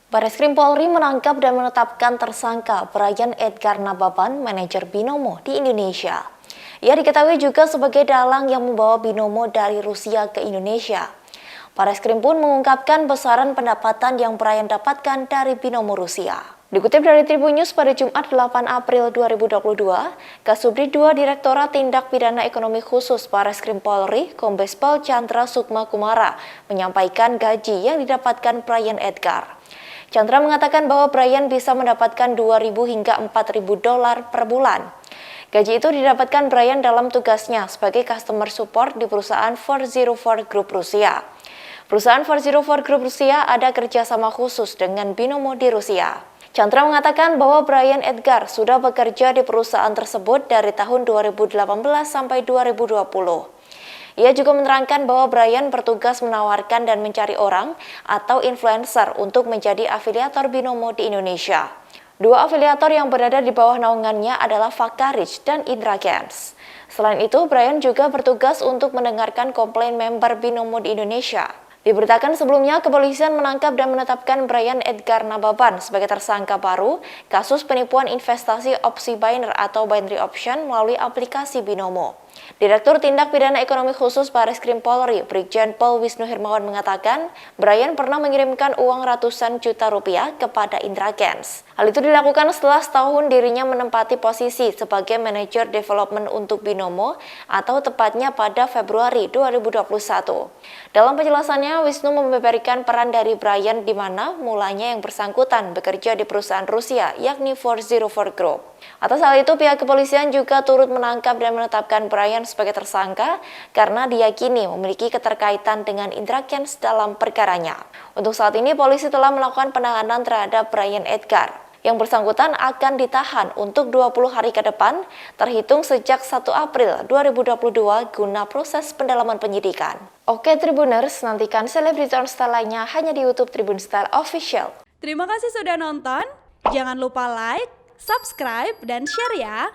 Bareskrim Polri menangkap dan menetapkan tersangka Brian Edgar Nababan, manajer Binomo di Indonesia. Ia diketahui juga sebagai dalang yang membawa Binomo dari Rusia ke Indonesia. Bareskrim pun mengungkapkan besaran pendapatan yang Brian dapatkan dari Binomo Rusia. Dikutip dari Tribun News pada Jumat 8 April 2022, Kasubdit 2 Direktorat Tindak Pidana Ekonomi Khusus Bareskrim Polri, Kombes Pol Chandra Sukma Kumara, menyampaikan gaji yang didapatkan Brian Edgar. Chandra mengatakan bahwa Brian bisa mendapatkan 2.000 hingga 4.000 dolar per bulan. Gaji itu didapatkan Brian dalam tugasnya sebagai customer support di perusahaan 404 Group Rusia. Perusahaan 404 Group Rusia ada kerjasama khusus dengan Binomo di Rusia. Chandra mengatakan bahwa Brian Edgar sudah bekerja di perusahaan tersebut dari tahun 2018 sampai 2020. Ia juga menerangkan bahwa Brian bertugas menawarkan dan mencari orang atau influencer untuk menjadi afiliator Binomo di Indonesia. Dua afiliator yang berada di bawah naungannya adalah Fakta Rich dan Indra Kents. Selain itu, Brian juga bertugas untuk mendengarkan komplain member Binomo di Indonesia. Diberitakan sebelumnya, kepolisian menangkap dan menetapkan Brian Edgar Nababan sebagai tersangka baru kasus penipuan investasi opsi binary atau binary option melalui aplikasi Binomo. Direktur Tindak Pidana Ekonomi Khusus Bareskrim Polri, Brigjen Pol Wisnu Hermawan mengatakan, Brian pernah mengirimkan uang ratusan juta rupiah kepada Indra Kents. Hal itu dilakukan setelah setahun dirinya menempati posisi sebagai manajer development untuk Binomo atau tepatnya pada Februari 2021. Dalam penjelasannya, Wisnu membeberkan peran dari Brian di mana mulanya yang bersangkutan bekerja di perusahaan Rusia yakni 404 Group. Atas hal itu, pihak kepolisian juga turut menangkap dan menetapkan Brian sebagai tersangka karena diyakini memiliki keterkaitan dengan Indra Kents dalam perkaranya. Untuk saat ini, polisi telah melakukan penahanan terhadap Brian Edgar. Yang bersangkutan akan ditahan untuk 20 hari ke depan, terhitung sejak 1 April 2022 guna proses pendalaman penyidikan. Oke Tribuners, nantikan selebriti on style lainnya hanya di YouTube Tribun Style Official. Terima kasih sudah nonton, jangan lupa like, subscribe, dan share ya!